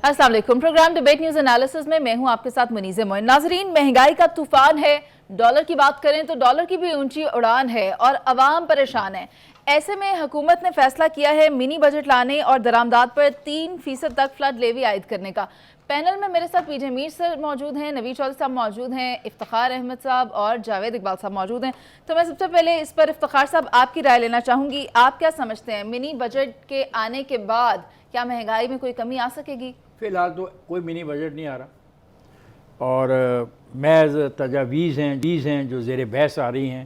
अस्सलाम वालेकुम। Programme debate news analysis में मैं हूं आपके साथ मुनीज़े मोइन। नाजरीन, महंगाई का तूफान है। डॉलर की बात करें तो डॉलर की भी ऊंची उड़ान है और अवाम परेशान है। ऐसे में हुकूमत ने फैसला किया है मिनी बजट लाने और दरामदाद पर 3% तक फ्लड लेवी आयद करने का। पैनल में मेरे साथ पीजे मीर सर मौजूद हैं, नवीद चौधरी साहब मौजूद हैं, इफ्तिखार अहमद साहब और जावेद इकबाल साहब मौजूद हैं। तो मैं सबसे पहले इस पर इफ्तिखार साहब आपकी राय लेना चाहूँगी। आप क्या समझते हैं, मिनी बजट के आने के बाद क्या महंगाई में कोई कमी आ सकेगी? फ़िलहाल तो कोई मिनी बजट नहीं आ रहा और महज तजावीज़ हैं जो ज़ेर बहस आ रही हैं।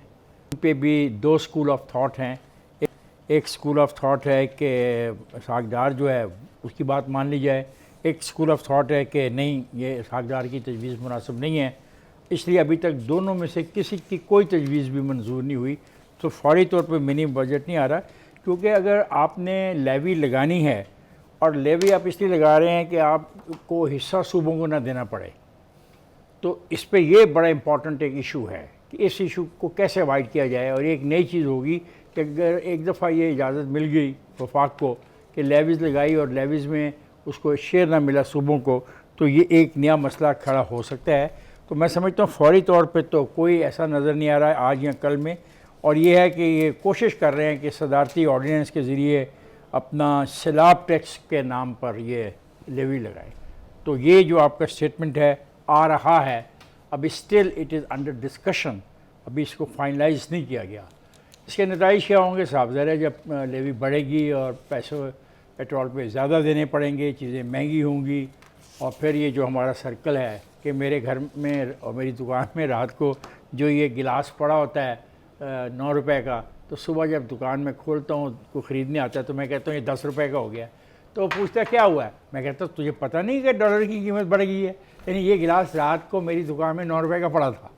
उन पे भी दो स्कूल ऑफ थाट हैं। एक स्कूल ऑफ थाट है कि सागदार जो है उसकी बात मान ली जाए, एक स्कूल ऑफ थाट है कि नहीं, ये सागदार की तजवीज़ मुनासिब नहीं है, इसलिए अभी तक दोनों में से किसी की कोई तजवीज़ भी मंजूर नहीं हुई। तो फौरी तौर पर मिनी बजट नहीं आ रहा, क्योंकि अगर आपने लेवी लगानी है और लेवी आप इसलिए लगा रहे हैं कि आपको हिस्सा सूबों को ना देना पड़े, तो इस पे ये बड़ा इम्पॉर्टेंट एक इशू है कि इस इशू को कैसे अवॉइड किया जाए। और एक नई चीज़ होगी कि अगर एक दफ़ा ये इजाज़त मिल गई वफाक को कि लेवीज़ लगाई और लेवीज़ में उसको शेयर ना मिला सूबों को, तो ये एक नया मसला खड़ा हो सकता है। तो मैं समझता हूँ फौरी तौर पर तो कोई ऐसा नज़र नहीं आ रहा है आज या कल में। और ये है कि ये कोशिश कर रहे हैं कि सदारती ऑर्डिनेंस के ज़रिए अपना सैलाब टैक्स के नाम पर ये लेवी लगाए। तो ये जो आपका स्टेटमेंट है आ रहा है, अभी still it is under discussion, अभी इसको फाइनलाइज नहीं किया गया। इसके नतीजे क्या होंगे साहब ज़ाहिर है, जब लेवी बढ़ेगी और पैसों पेट्रोल पे ज़्यादा देने पड़ेंगे, चीज़ें महंगी होंगी, और फिर ये जो हमारा सर्कल है कि मेरे घर में और मेरी दुकान में रात को जो ये गिलास पड़ा होता है 9 रुपए का, तो सुबह जब दुकान में खोलता हूँ को ख़रीदने आता है तो मैं कहता हूँ ये 10 रुपए का हो गया। तो वो पूछता है क्या हुआ है, मैं कहता हूँ तुझे पता नहीं कि डॉलर की कीमत बढ़ गई है। यानी ये गिलास रात को मेरी दुकान में 9 रुपए का पड़ा था,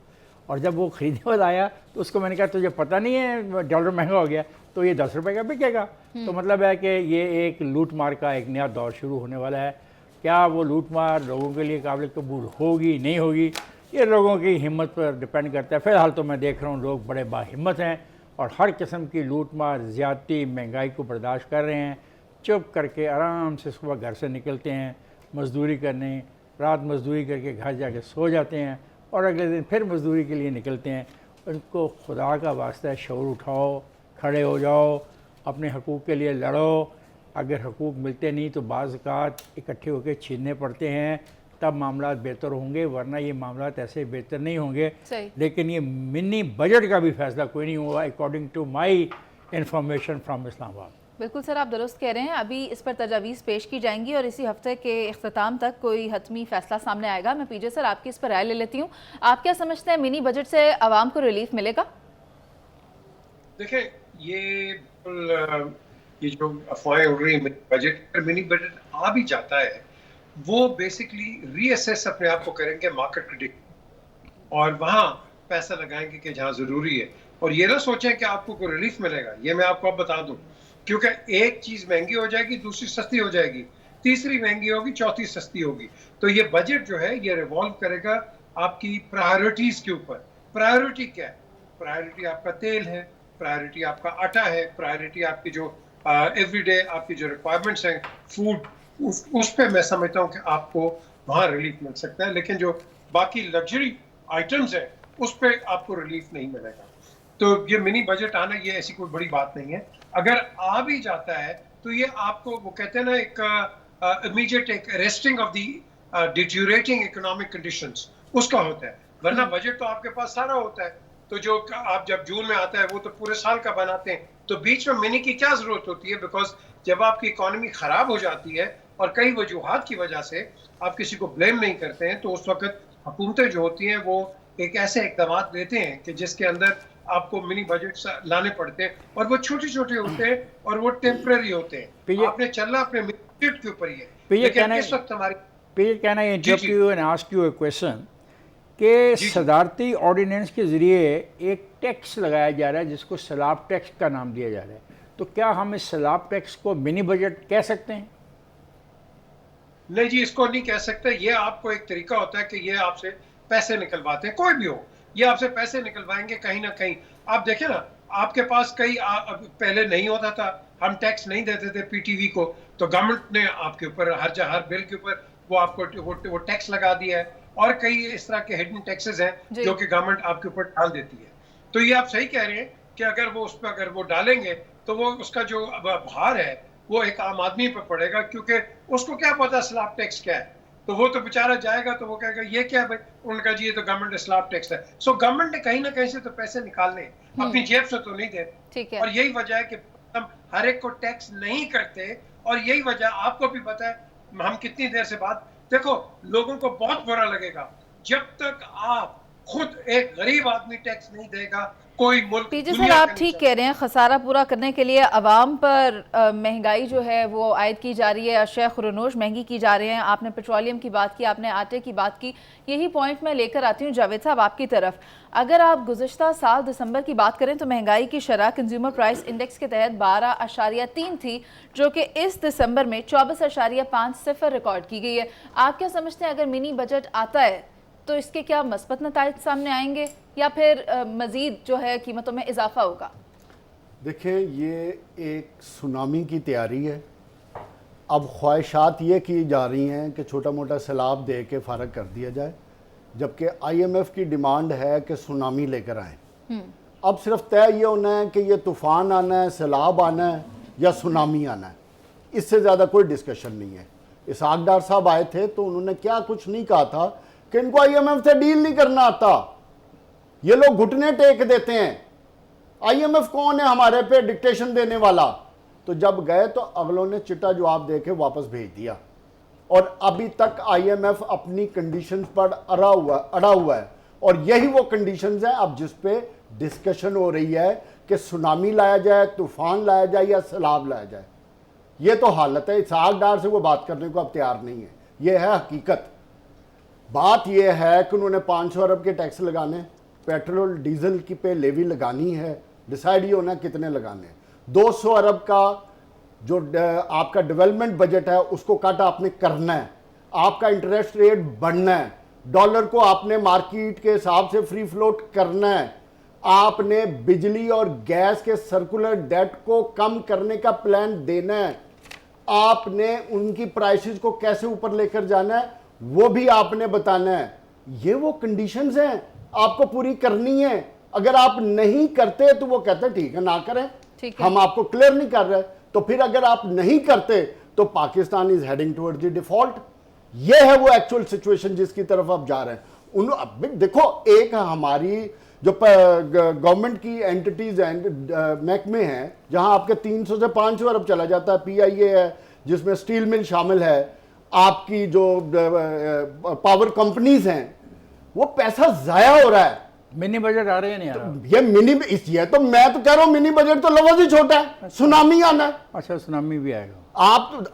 और जब वो ख़रीदने वाला आया तो उसको मैंने कहा तुझे पता नहीं है डॉलर महंगा हो गया, तो ये 10 रुपए का बिकेगा। तो मतलब है कि ये एक लूट मार का एक नया दौर शुरू होने वाला है। क्या वो लूट मार लोगों के लिए काबिल कबूल होगी नहीं होगी, ये लोगों की हिम्मत पर डिपेंड करता है। फ़िलहाल तो मैं देख रहा हूँ लोग बड़े बाहिम्मत हैं और हर किस्म की लूट मार, ज़्यादती, महंगाई को बर्दाश्त कर रहे हैं। चुप करके आराम से सुबह घर से निकलते हैं मज़दूरी करने, रात मज़दूरी करके घर जाके सो जाते हैं और अगले दिन फिर मज़दूरी के लिए निकलते हैं। उनको खुदा का वास्ता है, शऊर उठाओ, खड़े हो जाओ, अपने हकूक़ के लिए लड़ो। अगर हकूक़ मिलते नहीं तो बाज़ औक़ात इकट्ठे होकर छीनने पड़ते हैं, तब मामला बेहतर होंगे, वरना ये मामला ऐसे बेहतर नहीं होंगे। लेकिन ये मिनी बजट का भी फैसला कोई नहीं हुआ according to my information from Islamabad. बिल्कुल सर, आप दुरुस्त कह रहे हैं। अभी इस पर तजावीज़ पेश की जाएंगी और इसी हफ्ते के अख्ताम तक कोई हतमी फैसला सामने आएगा। मैं पीजे सर आपकी इस पर राय ले लेती हूँ। आप क्या समझते हैं, मिनी बजट से आवाम को रिलीफ मिलेगा? देखिए, ये जो अफवाहें उड़ रही हैं बजट, मिनी बजट आ भी जाता है, वो बेसिकली रीअसेस अपने आप को करेंगे मार्केट प्रेडिक्ट और वहां पैसा लगाएंगे कि जहां जरूरी है। और ये ना सोचें कि आपको कोई रिलीफ मिलेगा। ये मैं आपको अब बता दूं, क्योंकि एक चीज महंगी हो जाएगी, दूसरी सस्ती हो जाएगी, तीसरी महंगी होगी, चौथी सस्ती होगी। तो ये बजट जो है ये रिवॉल्व करेगा आपकी प्रायोरिटीज के ऊपर। प्रायोरिटी क्या है? प्रायोरिटी आपका तेल है, प्रायोरिटी आपका आटा है, प्रायोरिटी आपकी जो एवरीडे आपकी जो रिक्वायरमेंट्स हैं फूड, उस पे मैं समझता हूँ कि आपको वहां रिलीफ मिल सकता है। लेकिन जो बाकी लग्जरी आइटम्स है उस पे आपको रिलीफ नहीं मिलेगा। तो ये मिनी बजट आना ये ऐसी कोई बड़ी बात नहीं है। अगर आ भी जाता है तो ये आपको, वो कहते हैं ना, एक इमीडिएट एक resting of the deteriorating economic conditions, उसका होता है। वरना बजट तो आपके पास सारा होता है। तो जो आप जब जून में आता है वो तो पूरे साल का बनाते हैं, तो बीच में मिनी की क्या जरूरत होती है? बिकॉज जब आपकी इकोनॉमी खराब हो जाती है और कई वजूहात की वजह से आप किसी को ब्लेम नहीं करते हैं, तो उस वक्त हुकूमतें जो होती हैं वो एक ऐसे इकदाम लेते हैं कि जिसके अंदर आपको मिनी बजट लाने पड़ते हैं, और वो छोटे छोटे होते हैं और वो टेम्पररी होते हैं। आपने चलना अपने बजट के ऊपर ही है। लेकिन इस वक्त हमारी कि सदारती ऑर्डिनेंस के ज़रिए एक टैक्स लगाया जा रहा है जिसको सैलाब टैक्स का नाम दिया जा रहा है, तो क्या हम इस सैलाब टैक्स को मिनी बजट कह सकते हैं? नहीं जी, इसको नहीं कह सकते। ये आपको एक तरीका होता है कि ये आपसे पैसे निकलवाते हैं, कोई भी हो, ये आपसे पैसे निकलवाएंगे कहीं ना कहीं। आप देखें ना, आपके पास कई पहले नहीं होता था, हम टैक्स नहीं देते थे पीटीवी को, तो गवर्नमेंट ने आपके ऊपर हर बिल के ऊपर वो आपको वो टैक्स लगा दिया है। और कई इस तरह के हिडन टैक्सेस हैं जो कि गवर्नमेंट आपके ऊपर डाल देती है। तो ये आप सही कह रहे हैं कि अगर वो उस पर अगर वो डालेंगे तो वो उसका जो भार है वो एक आम आदमी पर पड़ेगा, क्योंकि उसको क्या पता स्लैब टैक्स क्या है। तो वो तो बेचारा जाएगा तो वो कहेगा ये क्या भाई, उनका जी ये तो गवर्नमेंट स्लैब टैक्स है। सो गवर्नमेंट ने कहीं ना कहीं से तो पैसे निकालने, अपनी जेब से तो नहीं देते। ठीक है। और यही वजह है कि हम हर एक को टैक्स नहीं करते। और यही वजह आपको भी पता है, हम कितनी देर से बात, देखो लोगों को बहुत बुरा लगेगा जब तक आप खुद एक गरीब आदमी टैक्स नहीं देगा, कोई मुल्क पीजे सर दुनिया का आप नहीं ठीक चलेगा। कह रहे हैं, खसारा पूरा करने के लिए अवाम पर महंगाई जो है वो आयद की जा रही है, अशया खुरनोश महंगी की जा रहे हैं। आपने पेट्रोलियम की बात की, आपने आटे की बात की, यही पॉइंट मैं लेकर आती हूँ जावेद साहब आपकी तरफ। अगर आप गुज़श्ता साल दिसंबर की बात करें तो महंगाई की शरह कंज्यूमर प्राइस इंडेक्स के तहत 12.3 थी, जो कि इस दिसंबर में 24.50 रिकॉर्ड की गई है। आप क्या समझते हैं अगर मिनी बजट आता है तो इसके क्या मस्बत नताइज सामने आएंगे या फिर मजीद जो है कीमतों में इजाफा होगा? देखिए, ये एक सुनामी की तैयारी है। अब ख्वाहिशात ये की जा रही हैं कि छोटा मोटा सैलाब दे के फ़ारग कर दिया जाए, जबकि IMF की डिमांड है कि सुनामी लेकर आएँ। अब सिर्फ तय ये होना है कि ये तूफ़ान आना है, सैलाब आना है या सुनामी आना है, इससे ज़्यादा कोई डिस्कशन नहीं है। इसहाक डार साहब आए थे तो उन्होंने क्या कुछ नहीं कहा था कि इनको IMF से डील नहीं करना आता, ये लोग घुटने टेक देते हैं। IMF कौन है हमारे पे डिक्टेशन देने वाला? तो जब गए तो अगलों ने चिट्टा जवाब देके वापस भेज दिया, और अभी तक IMF अपनी कंडीशंस पर अड़ा हुआ है। और यही वो कंडीशंस हैं अब जिस पे डिस्कशन हो रही है कि सुनामी लाया जाए, तूफान लाया जाए या सैलाब लाया जाए। ये तो हालत है। इसहाक डार से वो बात करने को अब तैयार नहीं है, ये है हकीकत। बात यह है कि उन्होंने 500 अरब के टैक्स लगाने, पेट्रोल डीजल की पे लेवी लगानी है, डिसाइड ही होना कितने लगाने। 200 अरब का जो आपका डेवलपमेंट बजट है उसको कट आपने करना है, आपका इंटरेस्ट रेट बढ़ना है, डॉलर को आपने मार्केट के हिसाब से फ्री फ्लोट करना है, आपने बिजली और गैस के सर्कुलर डेट को कम करने का प्लान देना है, आपने उनकी प्राइसेस को कैसे ऊपर लेकर जाना है वो भी आपने बताना है। ये वो कंडीशंस हैं, आपको पूरी करनी है। अगर आप नहीं करते तो वो कहते ठीक है ना करें, हम आपको क्लियर नहीं कर रहे। तो फिर अगर आप नहीं करते तो Pakistan is heading towards the default. ये है वो एक्चुअल सिचुएशन जिसकी तरफ आप जा रहे हैं। अब देखो, एक हमारी जो गवर्नमेंट की एंटिटीज हैं, महकमे हैं, जहां आपके 300 से 500 अरब चला जाता है। PIA है जिसमें स्टील मिल शामिल है, आपकी जो पावर कंपनीज हैं, वो पैसा जाया हो रहा है। मिनी बजट आ रहे हैं नहीं आ रहा? ये मिनी ये तो मैं तो कह रहा हूं मिनी बजट तो लफ्ज ही छोटा है, सुनामी आना है। अच्छा, सुनामी भी आएगा।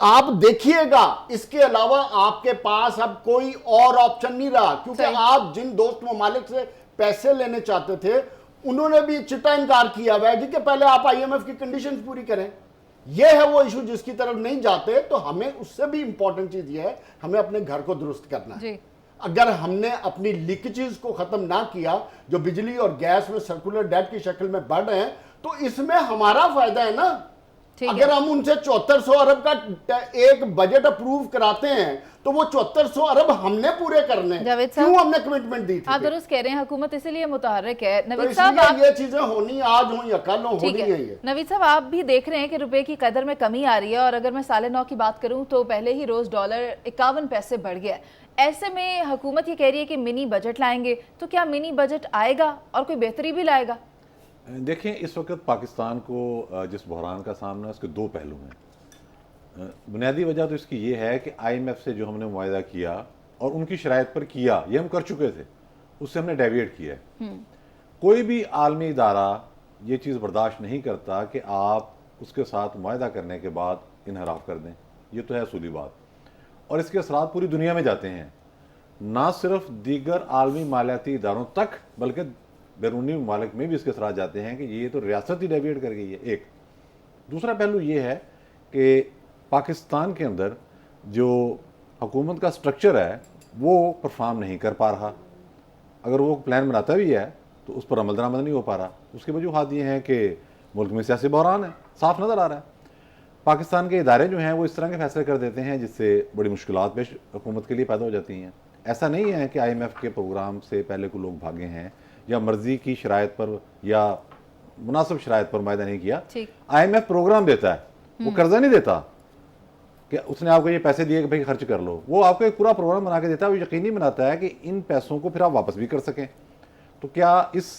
आप देखिएगा, इसके अलावा आपके पास अब कोई और ऑप्शन नहीं रहा, क्योंकि आप जिन दोस्त ममालिक से पैसे लेने चाहते थे उन्होंने भी चिट्टा इनकार किया हुआ है जी कि पहले आप IMF की कंडीशंस पूरी करें। यह है वो इशू जिसकी तरफ नहीं जाते। तो हमें उससे भी इंपॉर्टेंट चीज यह है, हमें अपने घर को दुरुस्त करना है। अगर हमने अपनी लीकेजेस को खत्म ना किया जो बिजली और गैस में सर्कुलर डेट की शक्ल में बढ़ रहे हैं, तो इसमें हमारा फायदा है ना। अगर हम उनसे 7400 अरब का एक बजट अप्रूव कराते हैं तो वो 7400 अरब हमने पूरे करने, क्यों हमने कमिटमेंट दी थी? आप दुरुस्त कह रहे हैं, हुकूमत इसीलिए मुतहर्रिक है। नवीद तो साहब, ये चीजें होनी आज हो या कल हो, होनी है ये। नवीद साहब, आप भी देख रहे हैं कि रुपए की कदर में कमी आ रही है, और अगर मैं 9.5 की बात करूं तो पहले ही रोज डॉलर 51 पैसे बढ़ गया। ऐसे में हुकूमत ये कह रही है कि मिनी बजट लाएंगे, तो क्या मिनी बजट आएगा और कोई बेहतरी भी लाएगा? देखें, इस वक्त पाकिस्तान को जिस बहरान का सामना है उसके दो पहलू हैं। बुनियादी वजह तो इसकी ये है कि IMF से जो हमने मुआहदा किया और उनकी शराइत पर किया, ये हम कर चुके थे, उससे हमने डेविएट किया है। कोई भी आलमी इदारा ये चीज़ बर्दाश्त नहीं करता कि आप उसके साथ मुआहदा करने के बाद इनहराफ कर दें। ये तो है असूली बात, और इसके असरात पूरी दुनिया में जाते हैं, ना सिर्फ दीगर आलमी मालियाती इदारों तक बल्कि बैरूनी ममालिक में भी इसके असरात जाते हैं कि ये तो रियासत ही डेविएट कर गई है। एक दूसरा पहलू ये है कि पाकिस्तान के अंदर जो हुकूमत का स्ट्रक्चर है वो परफॉर्म नहीं कर पा रहा। अगर वो प्लान बनाता भी है तो उस पर अमल दरामद नहीं हो पा रहा। उसकी वजूहत ये हैं कि मुल्क में सियासी बहरान है, साफ नज़र आ रहा है। पाकिस्तान के इदारे जो हैं वो इस तरह के फैसले कर देते हैं जिससे बड़ी मुश्किलात पेश हुकूमत के लिए पैदा हो जाती हैं। ऐसा नहीं है कि IMF के प्रोग्राम से पहले को लोग भागे हैं या मर्जी की शराइत पर या मुनासिब शराइत पर मुआहदा नहीं किया। IMF प्रोग्राम देता है, वो कर्जा नहीं देता कि उसने आपको ये पैसे दिए कि भाई खर्च कर लो। वो आपको एक पूरा प्रोग्राम बना के देता है, वो यकीनी बनाता है कि इन पैसों को फिर आप वापस भी कर सकें। तो क्या इस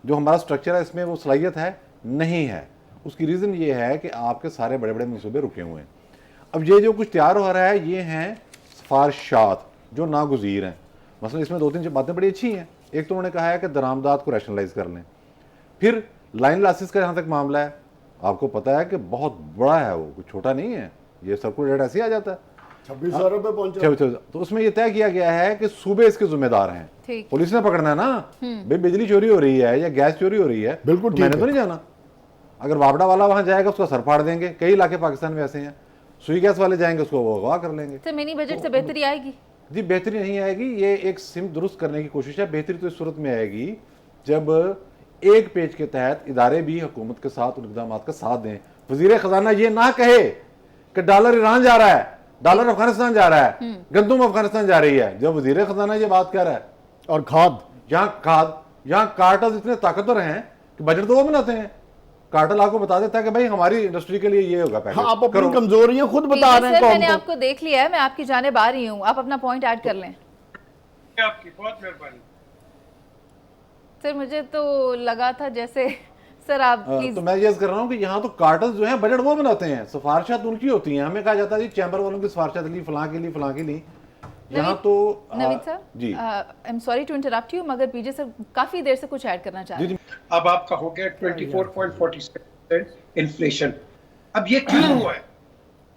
जो हमारा स्ट्रक्चर है इसमें वो सलाहियत है? नहीं है। उसकी रीज़न ये है कि आपके सारे बड़े बड़े मनसूबे रुके हुए हैं। अब ये जो कुछ तैयार हो रहा है ये हैं सिफारिशात जो नागुज़ीर हैं। मसलन इसमें 2-3 बातें बड़ी अच्छी हैं। एक तो उन्होंने कहा है कि दरामदात को रैशनलाइज कर लें। फिर लाइन लॉसेस का जहाँ तक मामला है, आपको पता है कि बहुत बड़ा है, वो कुछ छोटा नहीं है। ये सर्कुलर ऐसे ही आ जाता है 2600 रुपये पहुंचा। तो उसमें ये तय किया गया है कि सूबे इसके जिम्मेदार हैं। पुलिस ने पकड़ना है ना, भाई बिजली चोरी हो रही है या गैस चोरी हो रही है, बिल्कुल तो मैंने तो नहीं जाना। अगर वापडा वाला वहां जाएगा उसका सर फाड़ देंगे। कई इलाके पाकिस्तान में ऐसे हैं। सुई गैस वाले जाएंगे उसको वो अगवा कर लेंगे। तो मिनी बजट से बेहतरी आएगी? जी बेहतरी नहीं आएगी, ये एक सिम दुरुस्त करने की कोशिश है। बेहतरी तो इस सूरत में आएगी जब एक पेज के तहत इदारे भी हुकूमत के साथ उन इक़दाम का साथ दें। वज़ीर ख़जाना ये ना कहे कि डॉलर ईरान जा रहा है, डॉलर अफगानिस्तान जा रहा है, गंदुम अफगानिस्तान जा रही है। जब वज़ीर ख़जाना ये बात कह रहा है, और खाद यहाँ कार्टल्स इतने ताकतवर हैं कि बजट तो वो बनाते हैं। कार्टल आपको बता देता है कि भाई हमारी इंडस्ट्री के लिए ये होगा पैकेज। हाँ, आप अपनी कमजोरियां खुद बता रहे हैं। मैंने आपको देख लिया है, मैं आपकी जानिब आ रही हूँ, आप अपना पॉइंट ऐड कर लें। आपकी बहुत मेहरबानी सर। मुझे तो लगा था जैसे सर आपकी तो मैं ये कर रहा हूँ कि यहाँ तो कार्टल्स जो है बजट वो बनाते हैं, सिफारिशात उनकी होती हैं। हमें कहा जाता है जी चैम्बर वालों की सिफारिशात ली, फलां की ली, फलां की ली। यहाँ तो Naveed sir ji I am sorry to interrupt you, मगर पीजे सर काफी देर से कुछ ऐड करना चाह रहे हैं। अब आपका हो गया 24.47% इन्फ्लेशन। अब ये क्यों हुआ है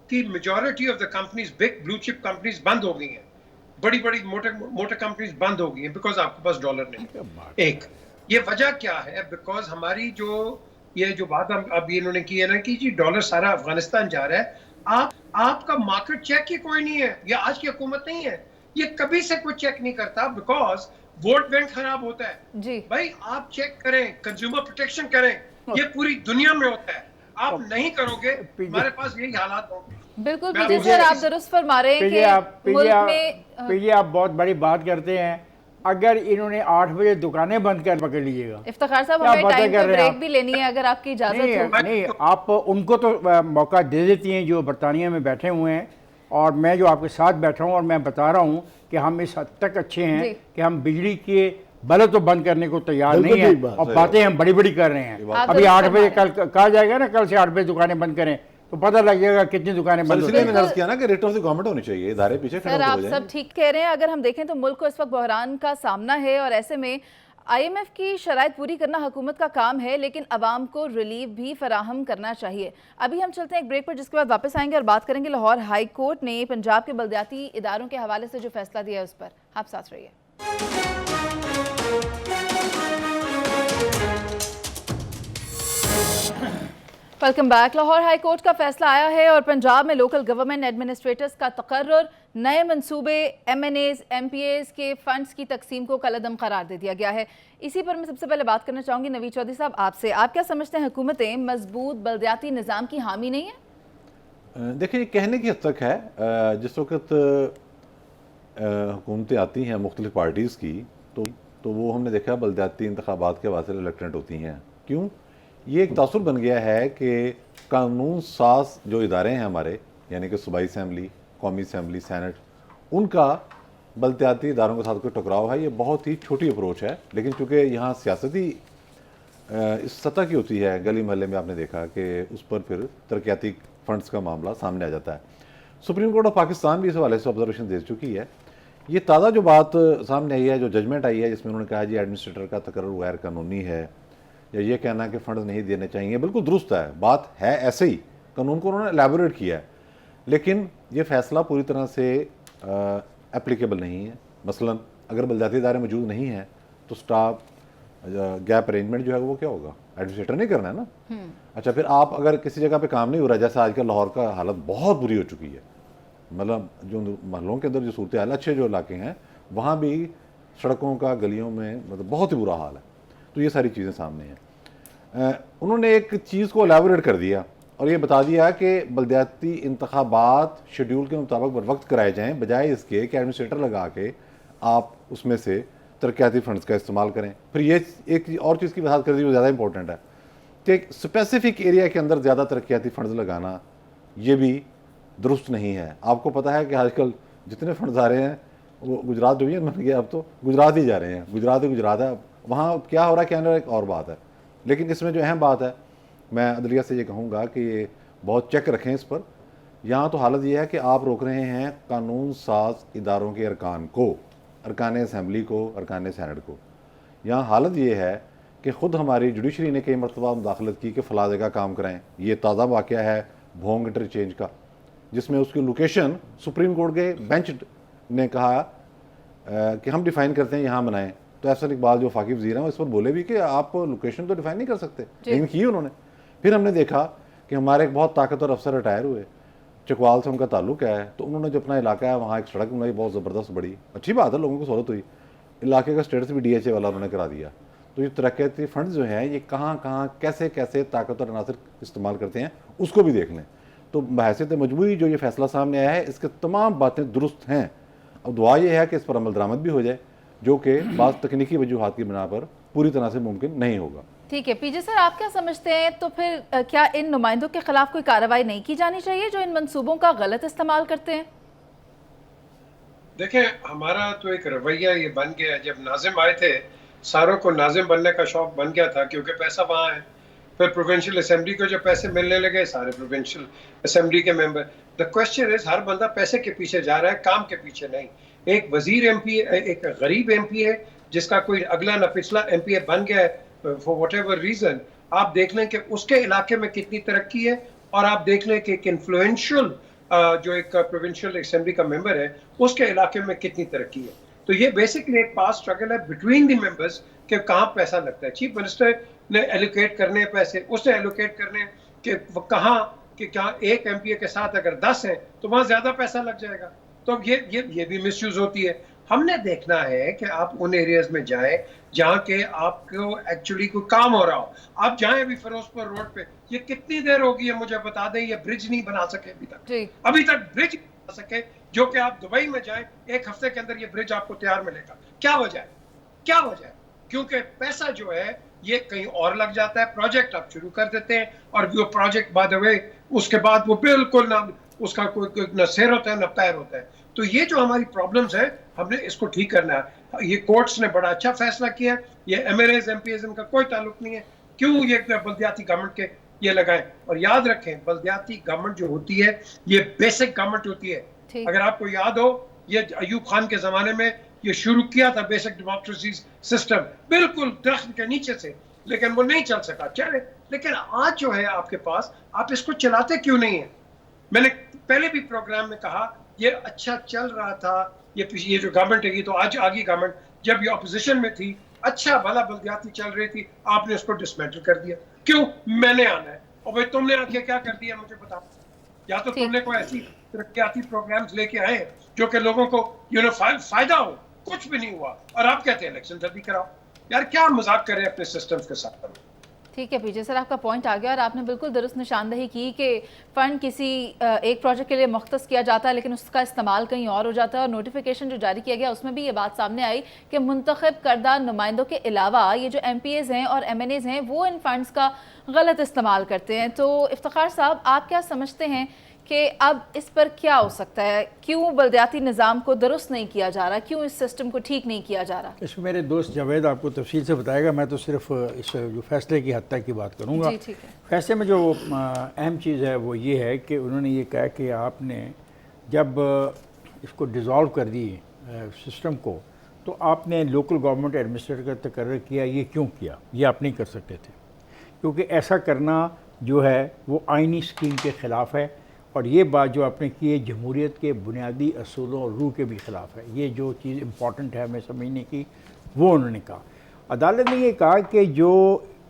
कि majority of the companies, big blue chip companies बंद हो गई हैं, बड़ी बड़ी मोटर कंपनीज बंद हो गई हैं बिकॉज आपके पास डॉलर नहीं। एक ये वजह क्या है? बिकॉज हमारी ये जो बात अब इन्होंने की है ना कि जी डॉलर सारा अफगानिस्तान जा रहा है, आपका मार्केट चेक ही कोई नहीं है। ये आज की हुकूमत नहीं है, ये कभी से कोई चेक नहीं करता बिकॉज वोट बैंक खराब होता है जी। भाई आप चेक करें, कंज्यूमर प्रोटेक्शन करें, ये पूरी दुनिया में होता है। आप नहीं करोगे, हमारे पास यही हालात होंगे। बिल्कुल पीजे सर, आप दुरुस्त फरमा रहे हैं कि मुल्क में पीजे आप बहुत बड़ी बात करते हैं। अगर इन्होंने 8 बजे दुकानें बंद कर पकड़ लीजिएगा। इफ्तिखार साहब, हमें टाइम पे ब्रेक भी लेनी है अगर आपकी इजाजत हो। नहीं, आप उनको तो मौका दे देती हैं जो बरतानिया में बैठे हुए हैं, और मैं जो आपके साथ बैठा हूँ और मैं बता रहा हूँ कि हम इस हद तक अच्छे हैं कि हम बिजली के बल्ब तो बंद करने को तैयार नहीं है, और बातें हम बड़ी बड़ी कर रहे हैं। अभी 8 बजे कल कहा जाएगा ना, कल से 8 बजे दुकानें बंद करें तो पता लगेगा कितनी दुकानें बंद। इसलिए मैंने अर्ज किया ना कि रेट ऑफ द गवर्नमेंट होनी चाहिए, इदारे पीछे खड़े हो जाएं। सर आप सब ठीक कह रहे हैं। अगर हम देखें तो मुल्क को इस वक्त बहरान का सामना है और ऐसे में IMF की शराइत पूरी करना हुकूमत का काम है, लेकिन अवाम को रिलीफ भी फराहम करना चाहिए। अभी हम चलते हैं एक ब्रेक पर, जिसके बाद वापस आएंगे और बात करेंगे लाहौर हाई कोर्ट ने पंजाब के बल्दियाती इदारों के हवाले से जो फैसला दिया है उस पर। आप साथ रहिए। Welcome back. Lahore high court का फैसला आया है और पंजाब में लोकल गवर्नमेंट एडमिनिस्ट्रेटर्स का तकर्रुर, नए मंसूबे, MNAs, MPAs के फंड्स की तकसीम को कलअदम करार दे दिया गया है। इसी पर मैं सबसे पहले बात करना चाहूँगी नवीद चौधरी साहब आपसे। आप क्या समझते हैं, हुकूमतें मजबूत बल्दियाती निज़ाम की हामी नहीं है? देखिए, कहने की हद तक है। जिस वक्त हुकूमतें आती हैं मुख्तलिफ पार्टीज़ की, तो वो हमने देखा बल्दियाती इंतखाबात के वास्ते इलेक्टेंट होती हैं। क्यों? ये एक तासुर बन गया है कि कानून साज जो इदारे हैं हमारे, यानी कि सूबाई असम्बली, कौमी असम्बली, सैनेट, उनका बल्दियाती इदारों के साथ कोई टकराव है। ये बहुत ही छोटी अप्रोच है, लेकिन चूँकि यहाँ सियासती इस सतह की होती है, गली महल्ले में आपने देखा कि उस पर फिर तरक्याती फंड्स का मामला सामने आ जाता है। सुप्रीम कोर्ट ऑफ पाकिस्तान भी इस हवाले से ऑब्जर्वेशन दे चुकी है। ये ताज़ा जो बात सामने आई है, जो जजमेंट आई है, जिसमें उन्होंने कहा जी एडमिनिस्ट्रेटर का तकर्रुर गैर कानूनी है, या ये कहना कि फ़ंड नहीं देने चाहिए, बिल्कुल दुरुस्त है। बात है ऐसे ही, कानून को उन्होंने एलैबोरेट किया है, लेकिन ये फ़ैसला पूरी तरह से एप्लीकेबल नहीं है। मसलन अगर बल्दियाती इदारे मौजूद नहीं हैं तो स्टाफ गैप अरेंजमेंट जो है वो क्या होगा? एडमिनिस्ट्रेटर नहीं करना है ना। अच्छा, फिर आप अगर किसी जगह पे काम नहीं हो रहा, जैसा आजकल लाहौर का हालत बहुत बुरी हो चुकी है, मतलब जो महलों के अंदर जो सूरत हाल, अच्छे जो इलाके हैं वहाँ भी सड़कों का, गलियों में मतलब बहुत ही बुरा हाल है। तो ये सारी चीज़ें सामने हैं। उन्होंने एक चीज़ को एलैबोरेट कर दिया और ये बता दिया कि बलदियाती इंतखाबात शेड्यूल के मुताबिक बर वक्त कराए जाएँ, बजाय इसके कि एडमिनिस्ट्रेटर लगा के आप उसमें से तरक्याती फंड्स का इस्तेमाल करें। फिर ये एक और चीज़ की बात कर दी जो ज़्यादा इंपॉर्टेंट है कि एक स्पेसिफिक एरिया के अंदर ज़्यादा तरक्याती फंड्स लगाना ये भी दुरुस्त नहीं है। आपको पता है कि आजकल जितने फंड्स आ रहे हैं वो गुजरात डिवीजन बन गया, अब तो गुजरात ही जा रहे हैं, गुजरात ही गुजरात है। वहाँ क्या हो रहा है क्या नहीं हो रहा है एक और बात है, लेकिन इसमें जो अहम बात है मैं अदलिया से ये कहूँगा कि ये बहुत चेक रखें इस पर। यहाँ तो हालत ये है कि आप रोक रहे हैं कानून साज इदारों के अरकान को, अरकान असम्बली को, अरकान सेनेट को। यहाँ हालत ये है कि ख़ुद हमारी जुडिशरी ने कई मरतबा मुदाखलत की कि फ़ला जगह काम कराएँ। ये ताज़ा वाक़या है भोंग इंटरचेंज का, जिसमें उसकी लोकेशन सुप्रीम कोर्ट के बेंच ने कहा कि हम डिफ़ाइन करते हैं यहाँ बनाएं। तो एहसन इकबाल जो वफाकी वज़ीर हैं वो इस पर बोले भी कि आप लोकेशन तो डिफ़ाइन नहीं कर सकते, लेकिन की उन्होंने। फिर हमने देखा कि हमारे एक बहुत ताकतवर अफसर रिटायर हुए, चकवाल से उनका ताल्लुक है, तो उन्होंने जो अपना इलाका है वहाँ एक सड़क बनाई बहुत ज़बरदस्त बड़ी, अच्छी बात है, लोगों को सहूलत हुई, इलाके का स्टेटस भी DHA वाला उन्होंने करा दिया। तो ये तरक्याती फंड्स जो हैं ये कहाँ कहाँ कैसे कैसे ताकतवर अनासर इस्तेमाल करते हैं उसको भी देख लें। तो बहैसियत मजबूरी जो ये फैसला सामने आया है इसके तमाम बातें दुरुस्त हैं। अब दुआ ये है कि इस पर अमल दरामद भी हो जाए, जो कि बाज़ तकनीकी वजूहात की बिना पर पूरी तरह से मुमकिन नहीं होगा। ठीक है पीजे सर, आप क्या समझते हैं, तो फिर क्या इन नुमाइंदों के खिलाफ कोई कार्रवाई नहीं की जानी चाहिए जो इन मंसूबों का गलत इस्तेमाल करते हैं? देखें, हमारा तो एक रवैया ये बन गया, जब नाजिम आए थे सारों को नाजिम बनने का शौक बन गया था क्योंकि पैसा वहाँ है। फिर प्रोविंशियल असेंबली को जब पैसे मिलने लगे सारे प्रोविंशियल असेंबली के मेंबर। द क्वेश्चन इज हर बंदा पैसे के पीछे जा रहा है, काम के पीछे नहीं। एक वजीर MP, एक गरीब MP है जिसका कोई अगला न पिछला MPA बन गया है फॉर वट एवर रीजन। आप देख लें कि उसके इलाके में कितनी तरक्की है, और आप देख लें कि एक इन्फ्लुएंशियल जो एक प्रोविंशियल असेंबली का मेंबर है उसके इलाके में कितनी तरक्की है। तो ये बेसिकली एक पास स्ट्रगल है बिटवीन द मेंबर्स कि कहाँ पैसा लगता है। चीफ मिनिस्टर ने एलोकेट करने पैसे, उसने एलोकेट करने कि कहाँ कि क्या एक MPA के साथ अगर 10 हैं तो वहाँ ज्यादा पैसा लग जाएगा। तो ये भी मिसयूज होती है। हमने देखना है कि आप उन एरियाज में जाएं जहाँ के आपको एक्चुअली कोई काम हो रहा हो। आप जाएं अभी फिरोजपुर रोड पे, ये कितनी देर होगी है मुझे बता दें, ये ब्रिज नहीं बना सके अभी तक ब्रिज बना सके, जो कि आप दुबई में जाएं 1 हफ्ते के अंदर ये ब्रिज आपको तैयार मिलेगा। क्या वजह है? क्या वजह है? क्योंकि पैसा जो है ये कहीं और लग जाता है, प्रोजेक्ट आप शुरू कर देते हैं और वो प्रोजेक्ट बाय द वे उसके बाद वो बिल्कुल ना उसका कोई न सिर होता है न पैर होता है। तो ये जो हमारी प्रॉब्लम्स है हमने इसको ठीक करना है। ये कोर्ट्स ने बड़ा अच्छा फैसला किया, ये MLAs MPs इनका कोई ताल्लुक नहीं है, क्यों ये बल्दियाती गवर्नमेंट के ये लगाएं। और याद रखें बल्दियाती गवर्नमेंट जो होती है ये बेसिक गवर्नमेंट होती है। अगर आपको याद हो ये अयूब खान के जमाने में ये शुरू किया था बेसिक डेमोक्रेसी सिस्टम, बिल्कुल दरख्त के नीचे से, लेकिन वो नहीं चल सका। चले, लेकिन आज जो है आपके पास, आप इसको चलाते क्यों नहीं है? मैंने पहले भी प्रोग्राम में कहा ये अच्छा चल रहा था, ये जो गवर्नमेंट है ये तो आज आगे गवर्नमेंट जब ये ऑपोजिशन में थी अच्छा भला बल्दियाती चल रही थी, आपने उसको डिसमेंटल कर दिया। क्यों? मैंने आना है और भाई तुमने आके क्या कर दिया मुझे बताओ। या तो तुमने कोई ऐसी तरक्याती प्रोग्राम्स लेके आए जो कि लोगों को फायदा हो, कुछ भी नहीं हुआ और आप कहते हैं इलेक्शन जल्दी कराओ। यार क्या मजाक कर रहे हैं अपने सिस्टम्स के साथ। ठीक है पीजे सर, आपका पॉइंट आ गया और आपने बिल्कुल दुरुस्त निशानदही की कि फ़ंड किसी एक प्रोजेक्ट के लिए मुख्तस किया जाता है लेकिन उसका इस्तेमाल कहीं और हो जाता है। और नोटिफिकेशन जो जारी किया गया उसमें भी ये बात सामने आई कि मुंतखब करदा नुमाइंदों के अलावा ये जो MPAs हैं और MNAs हैं वो इन फ़ंड्स का गलत इस्तेमाल करते हैं। तो इफ्तिखार साहब, आप क्या समझते हैं कि अब इस पर क्या हो सकता है? क्यों बल्दियाती निज़ाम को दुरुस्त नहीं किया जा रहा? क्यों इस सिस्टम को ठीक नहीं किया जा रहा? इसमें मेरे दोस्त जावेद आपको तफसील से बताएगा, मैं तो सिर्फ इस जो फैसले की हद तक की बात करूँगा। फैसले में जो अहम चीज़ है वो ये है कि उन्होंने ये कहा कि आपने जब इसको डिज़ोल्व कर दी सिस्टम को, तो आपने लोकल गवर्नमेंट एडमिनिस्ट्रेटर का तकर्रर किया। ये क्यों किया? ये आप नहीं कर सकते थे, क्योंकि ऐसा करना जो है वो आइनी स्कीम के ख़िलाफ़ है। और ये बात जो आपने की है जमहूरियत के बुनियादी असूलों और रूह के भी ख़िलाफ़ है। ये जो चीज़ इम्पॉर्टेंट है हमें समझने की, वो उन्होंने कहा। अदालत ने ये कहा कि जो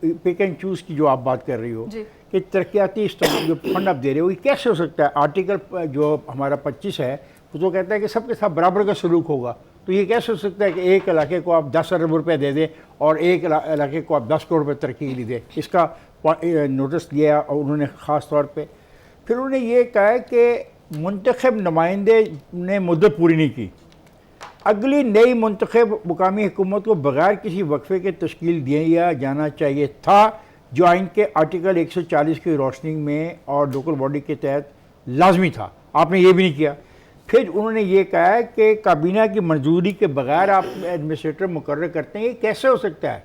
पिक एंड चूज़ की जो आप बात कर रही हो कि तरक्याती जो फंड आप दे रहे हो, ये कैसे हो सकता है? आर्टिकल जो हमारा 25 है वो तो कहता है कि सबके साथ बराबर का सलूक होगा। तो ये कैसे हो सकता है कि एक इलाके को आप 10 अरब रुपये दे दें और एक इलाके को आप 10 करोड़ रुपये तरक्की के लिए दें? इसका नोटिस लिया और उन्होंने ख़ास तौर पे फिर उन्होंने ये कहा है कि मुंतखब नुमाइंदे ने मुद्दत पूरी नहीं की, अगली नई मुंतखब मुकामी हुकूमत को बग़ैर किसी वक्फे के तश्कील दिया जाना चाहिए था, जो आइन के आर्टिकल 140 की रोशनी में और लोकल बॉडी के तहत लाजमी था। आपने ये भी नहीं किया। फिर उन्होंने ये कहा है कि काबीना की मंजूरी के बगैर आप एडमिनिस्ट्रेटर मुकर्रर करते हैं, ये कैसे हो सकता है,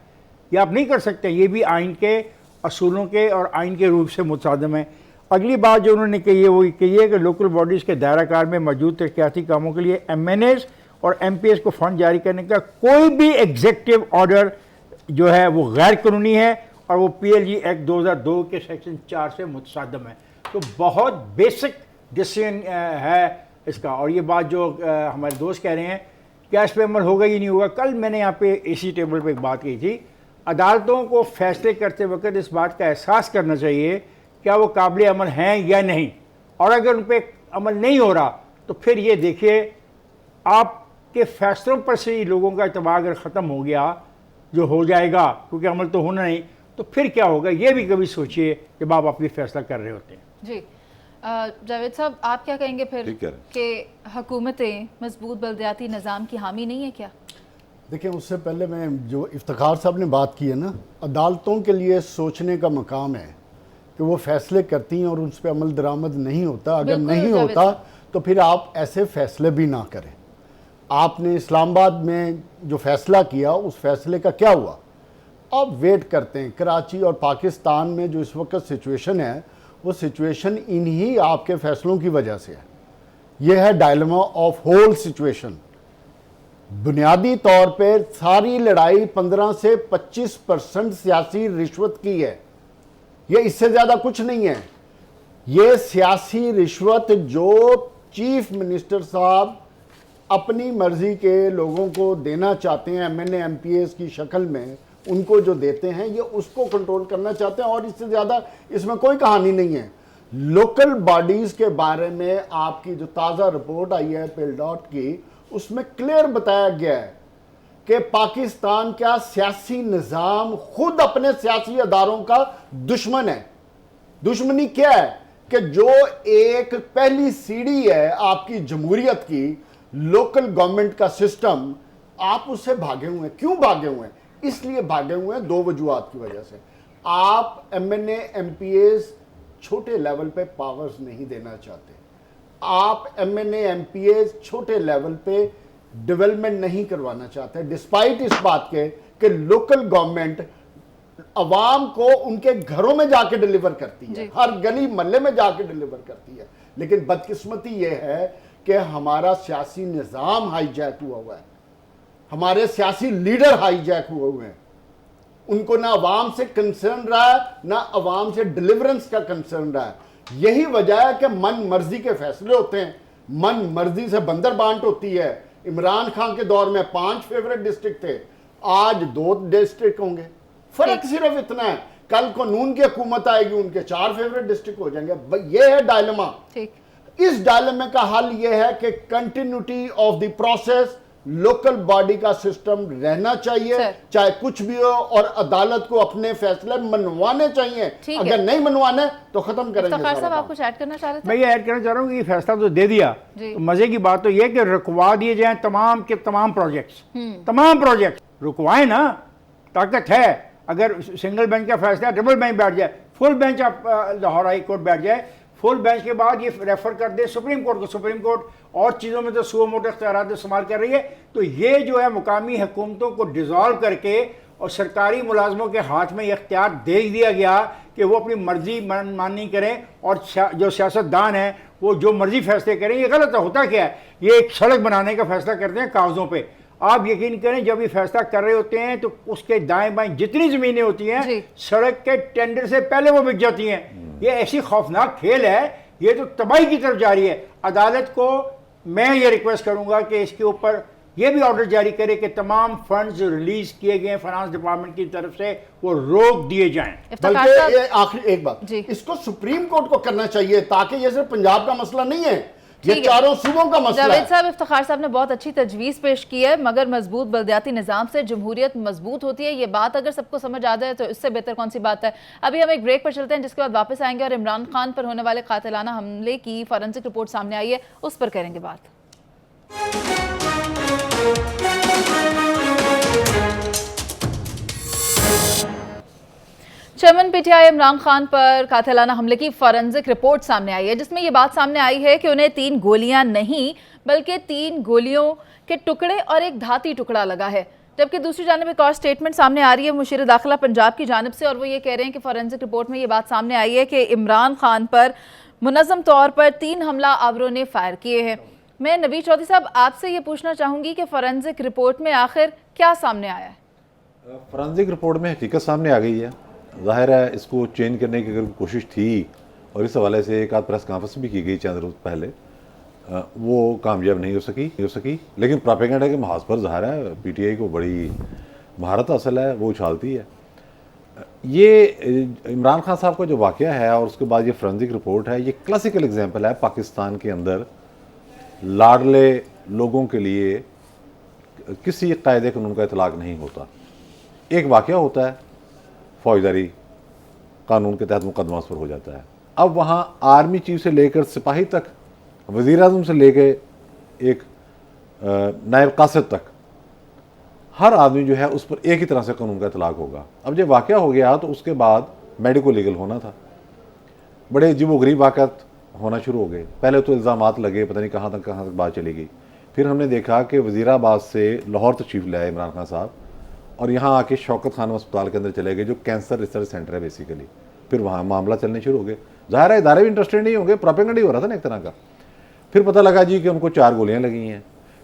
ये आप नहीं कर सकते, ये भी आइन के असूलों के और आइन के रूप से मुतसादम है। अगली बात जो उन्होंने कही है वो कही है कि लोकल बॉडीज़ के दायरा कार में मौजूद तरक्याती कामों के लिए MNAs और MPs को फ़ंड जारी करने का कोई भी एग्जेक्टिव ऑर्डर जो है वो गैर कानूनी है और वो PLG एक्ट 2002 के सेक्शन 4 से मुतसादम है। तो बहुत बेसिक डिसीजन है इसका। और ये बात जो हमारे दोस्त कह रहे हैं क्या इस पर अमल होगा या नहीं होगा, कल मैंने यहाँ पे इसी टेबल पे एक बात कही थी, अदालतों को फैसले करते वक्त इस बात का एहसास करना चाहिए क्या वो काबिल अमल हैं या नहीं, और अगर उन पर अमल नहीं हो रहा तो फिर ये देखिए आपके फैसलों पर से ही लोगों का इत्मीनान अगर ख़त्म हो गया, जो हो जाएगा क्योंकि अमल तो होना नहीं, तो फिर क्या होगा ये भी कभी सोचिए जब आप अपनी फैसला कर रहे होते हैं। जी जावेद साहब, आप क्या कहेंगे फिर कि हुकूमतें मजबूत बलदियाती निज़ाम की हामी नहीं है क्या? देखिए, उससे पहले मैं जो इफ्तिखार साहब ने बात की है ना, अदालतों के लिए सोचने का मकाम है कि वो फैसले करती हैं और उस पर अमल दरामद नहीं होता। अगर नहीं होता तो फिर आप ऐसे फैसले भी ना करें। आपने इस्लामाबाद में जो फैसला किया उस फैसले का क्या हुआ, आप वेट करते हैं। कराची और पाकिस्तान में जो इस वक्त सिचुएशन है वो सिचुएशन इन्हीं आपके फैसलों की वजह से है। यह है डायलेमा ऑफ होल सिचुएशन। बुनियादी तौर पे सारी लड़ाई 15 से 25% सियासी रिश्वत की है, ये इससे ज़्यादा कुछ नहीं है। ये सियासी रिश्वत जो चीफ मिनिस्टर साहब अपनी मर्जी के लोगों को देना चाहते हैं, MNA MPs की शक्ल में उनको जो देते हैं, ये उसको कंट्रोल करना चाहते हैं, और इससे ज़्यादा इसमें कोई कहानी नहीं है। लोकल बॉडीज़ के बारे में आपकी जो ताज़ा रिपोर्ट आई है पेलडॉट की, उसमें क्लियर बताया गया है कि पाकिस्तान का सियासी निज़ाम खुद अपने सियासी अदारों का दुश्मन है। दुश्मनी क्या है कि जो एक पहली सीढ़ी है आपकी जमहूरियत की, लोकल गवर्नमेंट का सिस्टम, आप उससे भागे हुए हैं। क्यों भागे हुए हैं? इसलिए भागे हुए हैं दो वजूहात की वजह से। आप MNA MPs छोटे लेवल पे पावर्स नहीं देना चाहते, आप MNA MPs छोटे लेवल पे डेवलपमेंट नहीं करवाना चाहते, डिस्पाइट इस बात के कि लोकल गवर्नमेंट अवाम को उनके घरों में जाके डिलीवर करती है, हर गली मोहल्ले में जाके डिलीवर करती है। लेकिन बदकिस्मती यह है कि हमारा सियासी निज़ाम हाईजैक हुआ है, हमारे सियासी लीडर हाईजैक हुए हैं। उनको ना अवाम से कंसर्न रहा है, ना अवाम से डिलीवरेंस का कंसर्न रहा है। यही वजह है कि मन मर्जी के फैसले होते हैं, मन मर्जी से बंदर बांट होती है। इमरान खान के दौर में 5 फेवरेट डिस्ट्रिक्ट थे, आज 2 डिस्ट्रिक्ट होंगे। फर्क सिर्फ इतना है, कल को नून की हुकूमत आएगी, उनके 4 फेवरेट डिस्ट्रिक्ट हो जाएंगे। ये है डायलेमा। इस डायलेमा का हल ये है कि continuity of the process, local body का सिस्टम रहना चाहिए चाहे कुछ भी हो, और अदालत को अपने फैसले मनवाने चाहिए। अगर नहीं मनवाने तो खत्म करेंगे। साहब, आप कुछ ऐड करना चाह रहे थे? मैं ये ऐड करना चाह रहा हूँ कि फैसला तो दे दिया, तो मजे की बात तो ये कि रुकवा दिए जाएं तमाम के तमाम प्रोजेक्ट्स, तमाम प्रोजेक्ट रुकवाएं ना, ताकत है। अगर सिंगल बेंच का फैसला, डबल बेंच बैठ जाए, फुल बेंच आप लाहौर हाई कोर्ट बैठ जाए, फुल बेंच के बाद ये रेफर कर दे सुप्रीम कोर्ट को, सुप्रीम कोर्ट और चीज़ों में तो सुओ मोटो इख्तियारात इस्तेमाल कर रही है। तो ये जो है मुकामी हुकूमतों को डिज़ोल्व करके और सरकारी मुलाजमों के हाथ में ये इख्तियार दे दिया गया कि वो अपनी मर्जी मानी करें, और जो सियासतदान हैं वो जो मर्जी फैसले करें। ये गलत होता क्या है, ये एक सड़क बनाने का फैसला करते हैं कागज़ों पर। आप यकीन करें जब ये फैसला कर रहे होते हैं तो उसके दाएं बाएं जितनी ज़मीनें होती हैं सड़क के टेंडर से पहले वो बिक जाती हैं। ये ऐसी खौफनाक खेल है, ये तो तबाही की तरफ जा रही है। अदालत को मैं ये रिक्वेस्ट करूंगा कि इसके ऊपर ये भी ऑर्डर जारी करे कि तमाम फंड्स रिलीज किए गए फाइनेंस डिपार्टमेंट की तरफ से वो रोक दिए जाएं। बल्कि आखिरी एक बात, इसको सुप्रीम कोर्ट को करना चाहिए, ताकि ये सिर्फ पंजाब का मसला नहीं है ये ठीक है। चारों सूबों का मसला जावेद है। साहब, इफ्तिखार साहब ने बहुत अच्छी तजवीज़ पेश की है, मगर मजबूत बलदियाती निज़ाम से जमहूरियत मजबूत होती है। ये बात अगर सबको समझ आ जाए तो इससे बेहतर कौन सी बात है। अभी हम एक ब्रेक पर चलते हैं, जिसके बाद वापस आएंगे और इमरान खान पर होने वाले कातिलाना हमले की फॉरेंसिक रिपोर्ट सामने आई है, उस पर करेंगे बात। चेयरमैन पीटीआई इमरान खान पर कातिलाना हमले की फॉरेंसिक रिपोर्ट सामने आई है, जिसमें यह बात सामने आई है कि उन्हें 3 गोलियां नहीं बल्कि 3 गोलियों के टुकड़े और एक धाती टुकड़ा लगा है। जबकि दूसरी जानिब एक और स्टेटमेंट सामने आ रही है मुशीर दाखिला पंजाब की जानिब से, और वो ये कह रहे हैं कि फॉरेंसिक रिपोर्ट में ये बात सामने आई है कि इमरान खान पर मुनज़्ज़म तौर पर 3 हमला आवरों ने फायर किए हैं। मैं नवीद चौधरी साहब आपसे ये पूछना चाहूँगी कि फॉरेंसिक रिपोर्ट में आखिर क्या सामने आया है। फॉरेंसिक रिपोर्ट में हकीकत सामने आ गई है। ज़ाहिर है इसको चेंज करने की अगर कोशिश थी, और इस हवाले से एक आध प्रेस कॉन्फ्रेंस भी की गई चंद रोज़ पहले, वो कामयाब नहीं हो सकी। लेकिन प्रोपेगेंडा के महाज पर ज़ाहिर है पीटीआई को बड़ी महारत हासिल है, वो उछालती है। ये इमरान खान साहब का जो वाक़या है और उसके बाद ये फॉरेंसिक रिपोर्ट है, ये क्लासिकल एग्जाम्पल है पाकिस्तान के अंदर लाडले लोगों के लिए किसी कायदे कानून का इतलाक़ नहीं होता। एक वाक़या होता है, फौजदारी कानून के तहत मुकदमा उस पर हो जाता है। अब वहाँ आर्मी चीफ से लेकर सिपाही तक, वज़ीर आज़म से लेकर एक नायब कासिद तक, हर आदमी जो है उस पर एक ही तरह से कानून का इतलाक़ होगा। अब जब वाक़या हो गया तो उसके बाद मेडिको लीगल होना था, बड़े अजीब व गरीब वाक़यात होना शुरू हो गए। पहले तो इल्ज़ामात लगे, पता नहीं कहाँ तक बात चली गई। फिर हमने देखा कि वज़ीराबाद से लाहौर तशरीफ़ ले आए इमरान खान साहब, और यहाँ आके शौकत खानम अस्पताल के अंदर चले गए, जो कैंसर रिसर्च सेंटर है बेसिकली। फिर वहाँ मामला चलने शुरू हो गए। ज़ाहिर है इदारे भी इंटरेस्टेड नहीं होंगे, प्रोपेगेंडा ही हो रहा था ना एक तरह का। फिर पता लगा जी कि उनको 4 गोलियाँ लगी हैं।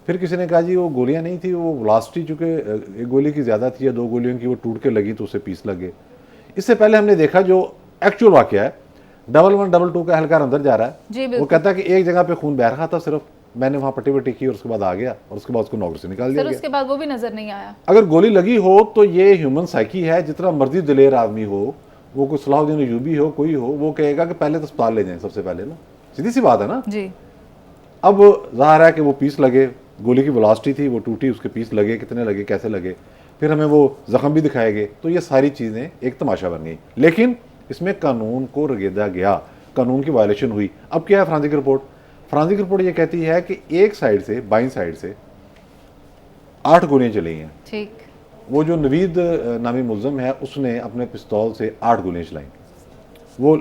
फिर किसी ने कहा जी वो गोलियाँ नहीं थी, वो ब्लास्ट ही, चूँकि एक गोली की ज़्यादा थी या 2 गोलियों की वो टूट के लगी तो उससे पीस लगे। इससे पहले हमने देखा जो एक्चुअल वाक़या है, 1122 का एहलकार अंदर जा रहा है, वो कहता है कि एक जगह पे खून बह रहा था, सिर्फ मैंने वहाँ पट्टी वट्टी की और उसके बाद आ गया, और उसके बाद उसको नौकरी से निकाल दिया गया। उसके बाद वो भी नजर नहीं आया। अगर गोली लगी हो तो ये ह्यूमन साइकी है, जितना मर्जी दिलेर आदमी हो, वो कोई सलाहुद्दीन अय्यूबी हो, कोई हो, वो कहेगा कि पहले तो अस्पताल ले जाएं सबसे पहले ना। सीधी सी बात है ना जी। अब ज़ाहिर है कि वो पीस लगे, गोली की वेलोसिटी थी, वो टूटी, उसके पीस लगे, कितने लगे, कैसे लगे, फिर हमें वो जख्म भी दिखाए गए। तो ये सारी चीज़ें एक तमाशा बन गई, लेकिन इसमें कानून को रगेदा गया, कानून की वायलेशन हुई। अब क्या है फॉरेंसिक रिपोर्ट? फॉरेंसिक रिपोर्ट ये कहती है कि एक साइड से, बाईं साइड से 8 गोलियां चली हैं। ठीक। वो जो नवीद नामी मुल्ज़म है, उसने अपने पिस्तौल से 8 गोलियां चलाई। वो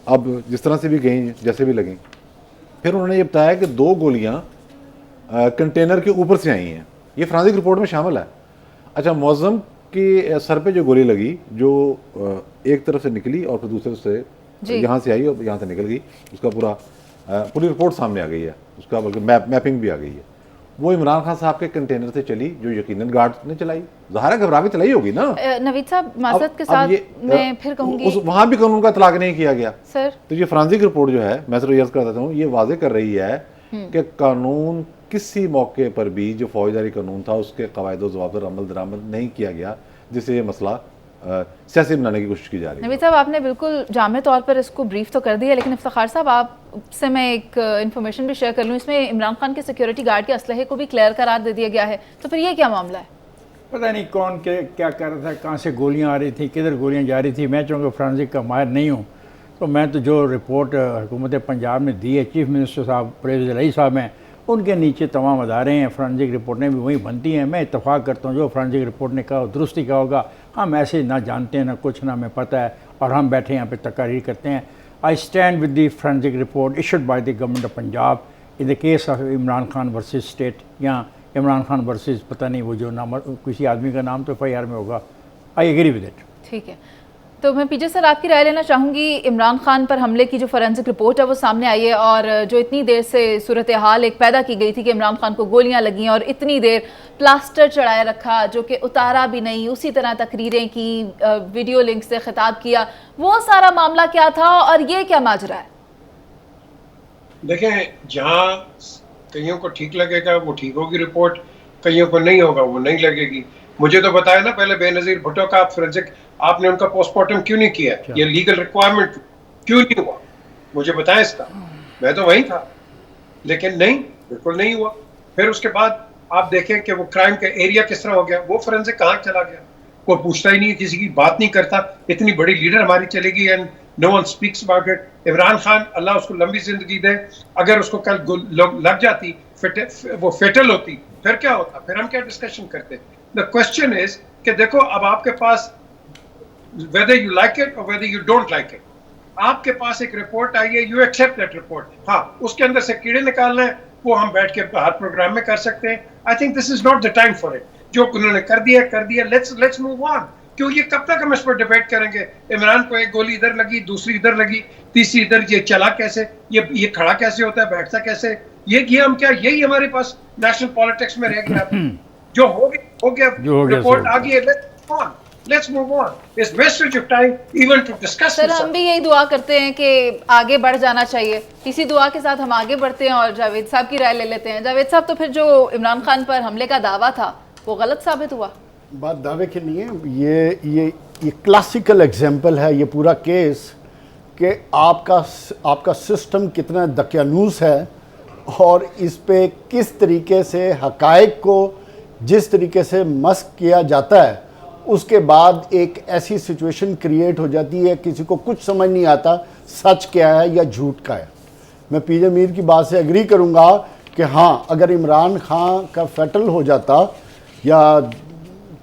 अब जिस तरह से भी गई, जैसे भी लगी। फिर उन्होंने ये बताया कि 2 गोलियां कंटेनर के ऊपर से आई हैं। ये फॉरेंसिक रिपोर्ट में शामिल है। अच्छा, मुअज़्ज़म के सर पे जो गोली लगी, जो एक तरफ से निकली और फिर दूसरे से यहाँ से आई और यहाँ से निकल गई, उसका पूरी रिपोर्ट सामने आ गई है, उसका बल्कि मैपिंग भी आ गई है। वो इमरान खान साहब के कंटेनर से चली, जो यकीनन गार्ड ने चलाई। ज़ाहिर घबरा के चलाई होगी ना। नवीद साहब, माज़रत के साथ मैं फिर कहूँगी, वहाँ भी कानून का इतलाक़ नहीं किया गया सर। तो ये फॉरेंसिक रिपोर्ट जो है, मैं सिर्फ अर्ज़ कर देता हूँ, ये वाज़े कर रही है कि कानून किसी मौके पर भी जो फौजदारी कानून था उसके कवायद व ज़वाबित पर अमल दरामद नहीं किया गया, जिससे ये मसला सियासी बनाने की कोशिश की जा रही है। नवीद साहब, आपने बिल्कुल जामे तौर पर इसको ब्रीफ तो कर दिया, लेकिन इफ्तिखार साहब आपसे मैं एक इन्फॉर्मेशन भी शेयर कर लूँ। इसमें इमरान खान के सिक्योरिटी गार्ड के असलहे को भी क्लियर करार दे दिया गया है, तो फिर ये क्या मामला है? पता नहीं कौन क्या कर रहा था, कहाँ से गोलियाँ आ रही थी, किधर गोलियाँ जा रही थी। मैं चूँकि फ्रांसिक का माहिर नहीं हूँ, तो मैं तो जो रिपोर्ट हुकूमत पंजाब ने दी है, चीफ मिनिस्टर साहब परवेज़ इलाही साहब हैं, उनके नीचे तमाम अदारे हैं, फ्रांसिक रिपोर्टें भी वही बनती हैं। मैं इत्तफाक़ करता हूँ जो फ्रांसिक रिपोर्ट ने कहा दुरुस्त ही कहा होगा। हम ऐसे ना जानते हैं, ना कुछ, ना हमें पता है, और हम बैठे यहाँ पे तकारीर करते हैं। I stand with the forensic report issued by the government of Punjab in the case of Imran Khan versus state, या इमरान खान वर्सेस पता नहीं वो जो नाम, किसी आदमी का नाम तो FIR में होगा। I agree with it. ठीक है, तो मैं पीजे सर आपकी राय लेना चाहूँगी। इमरान खान पर हमले की जो फॉरेंसिक रिपोर्ट है वो सामने आई है, और जो इतनी देर से सूरत हाल एक पैदा की गई थी कि इमरान खान को गोलियां लगी और इतनी देर प्लास्टर चढ़ाए रखा, जो कि उतारा भी नहीं, उसी तरह तकरीरें की, वीडियो लिंक से खिताब किया, वो सारा मामला क्या था और ये क्या माजरा है? देखें, जहाँ कईयों को ठीक लगेगा वो ठीक होगी रिपोर्ट, कईयों को नहीं होगा वो नहीं लगेगी। मुझे तो बताया ना पहले बेनज़ीर भुट्टो का फोरेंसिक, आपने उनका पोस्टमार्टम क्यों नहीं किया? ये लीगल रिक्वायरमेंट क्यों नहीं हुआ? मुझे बताएं इसका, मैं तो वहीं था। लेकिन नहीं, बिल्कुल नहीं हुआ। फिर उसके बाद आप देखें कि वो क्राइम का एरिया किस तरह हो गया, वो फोरेंसिक कहाँ चला गया, कोई पूछता ही नहीं, किसी की बात नहीं करता। इतनी बड़ी लीडर हमारी चलेगी and no one speaks about it. Imran Khan, Allah उसको लंबी जिंदगी दे, अगर उसको कल लग जाती, वो फेटल होती, फिर क्या होता, फिर हम क्या डिस्कशन करते। द क्वेश्चन इज कि देखो अब आपके पास whether you like it or whether you don't like it, आपके पास एक रिपोर्ट आई है, यू एक्सेप्ट दैट रिपोर्ट। हाँ, उसके अंदर से कीड़े निकालना है, वो हम बैठ के हर प्रोग्राम में कर सकते हैं। I think this is not the time for it. जो उन्होंने कर दिया, लेट्स मूव ऑन। क्यों ये कब तक हम इस पर डिबेट करेंगे? इमरान को एक गोली इधर लगी, दूसरी इधर लगी, तीसरी इधर, ये चला कैसे, ये खड़ा कैसे होता है, बैठता कैसे, ये हम क्या, यही हमारे पास नेशनल पॉलिटिक्स में रह गया। जो हो गया, रिपोर्ट आ गई है, let's move on. It's wastage of time even to discuss sir this. हम भी यही दुआ करते हैं कि आगे बढ़ जाना चाहिए। इसी दुआ के साथ हम आगे बढ़ते हैं और जावेद साहब की राय ले लेते हैं। जावेद साहब, तो फिर जो इमरान खान पर हमले का दावा था वो गलत साबित हुआ? बात दावे की नहीं है, ये क्लासिकल एग्जाम्पल है ये पूरा केस कि आपका सिस्टम कितना दकियानूस है और इस पे किस तरीके से हकायक को जिस तरीके से मस्क किया जाता है, उसके बाद एक ऐसी सिचुएशन क्रिएट हो जाती है, किसी को कुछ समझ नहीं आता सच क्या है या झूठ का है। मैं पीजे मीर की बात से एग्री करूंगा कि हाँ, अगर इमरान खान का फेटल हो जाता या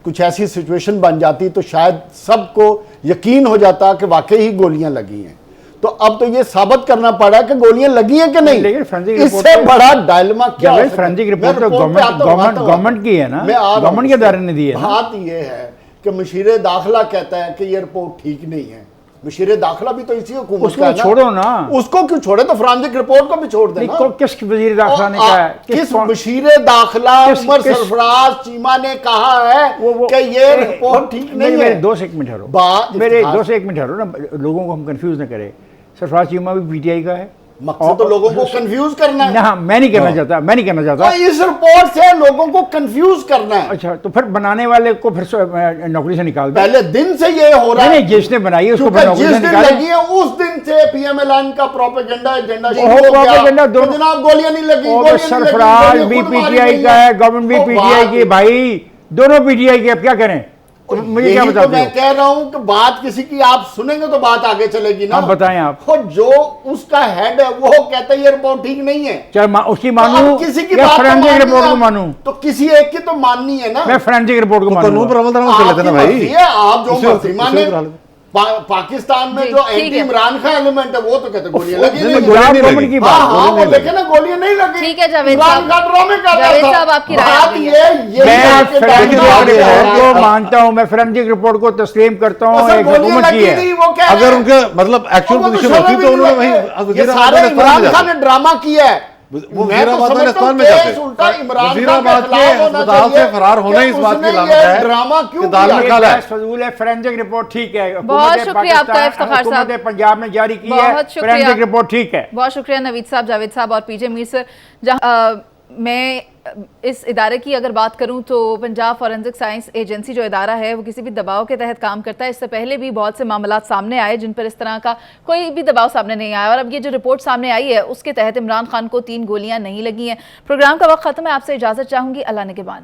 कुछ ऐसी सिचुएशन बन जाती तो शायद सबको यकीन हो जाता कि वाकई ही गोलियां लगी हैं। तो अब तो ये साबित करना पड़ा कि गोलियां लगी हैं कि नहीं। लेकिन इससे बड़ा डायलेमा क्या है? फोरेंसिक रिपोर्ट तो गवर्नमेंट की है ना, गवर्नमेंट के दायरे ने दी है। बात ये है कि मुशीर दाखिला कहता है कि ये रिपोर्ट ठीक नहीं है। मुशीर दाखिला भी तो इसी हुकूमत का है ना। छोड़ो ना, उसको क्यों छोड़े? तो फोरेंसिक रिपोर्ट को भी छोड़ देना। किस वजीर दाखिला ने कहा है? किस मुशीर दाखिला उमर सरफराज चीमा ने कहा है कि ये रिपोर्ट ठीक नहीं है? मेरे 2 से 1 मिनट ठहरो, मेरे 2 से 1 मिनट ठहरो ना, लोगों को हम कंफ्यूज न करें। सरफराज चीमा भी पीटीआई का है, मकसद तो लोगों को कंफ्यूज करना है ना। मैं नहीं करना चाहता। तो इस रिपोर्ट से लोगों को कंफ्यूज करना है। अच्छा, तो फिर बनाने वाले को फिर नौकरी से निकाल दो। पहले दिन से ये हो रहा है। नहीं, जिसने बनाई है उसको फिर नौकरी से निकाल लगी है, उस दिन से पीएमएलएन का प्रोपेगेंडा एजेंडा शुरू हो गया। तो जनाब गोलियां नहीं लगी, सरफराज भी पीटीआई का है, गवर्नमेंट भी पीटीआई की, भाई दोनों पीटीआई के। अब क्या करें? मुझे क्या बताते हो? मैं कह रहा हूं कि बात किसी की आप सुनेंगे तो बात आगे चलेगी ना। आप बताएं। आप जो उसका हेड है वो कहता है ये रिपोर्ट ठीक नहीं है, चाहे उसकी मानूं, किसी की फोरेंसिक रिपोर्ट को मानूं, तो किसी एक की तो माननी है ना। मैं फोरेंसिक रिपोर्ट को मानूं। कानून पर अमल दरामद कर लेते ना भाई। आप जो मर्जी माने। पाकिस्तान में जो एंटी इमरान खान एलिमेंट है वो तो कहते गोलियां लगी नहीं। गवर्नमेंट की बात, वो लेकिन ना गोलियां नहीं लगी। ठीक है जावेद साहब, आपकी राय मैं मानता हूं, मैं फोरेंसिक रिपोर्ट को तस्लीम करता हूं, एक हुकूमत की है। अगर उनका मतलब एक्चुअल पोजीशन होती तो उन्होंने वही सारे इमरान खान ने ड्रामा किया है। वो वजीराबाद में अस्पताल में जाते, वजीराबाद के अस्पताल से फरार होना इस बात की अलामत है ड्रामा क्यों है। फजूल है, फोरेंसिक रिपोर्ट ठीक है। बहुत शुक्रिया आपका इफ्तिखार साहब, पंजाब ने जारी की है, फोरेंसिक रिपोर्ट ठीक है। बहुत शुक्रिया नवीद साहब, जावेद साहब और पीजे मीर सर। जहाँ मैं इस इदारे की अगर बात करूं तो पंजाब फॉरेंसिक साइंस एजेंसी जो इदारा है वो किसी भी दबाव के तहत काम करता है। इससे पहले भी बहुत से मामलात सामने आए जिन पर इस तरह का कोई भी दबाव सामने नहीं आया, और अब ये जो रिपोर्ट सामने आई है उसके तहत इमरान खान को 3 गोलियां नहीं लगी हैं। प्रोग्राम का वक्त खत्म है, आपसे इजाज़त चाहूँगी। अल्लाह ने के बाद।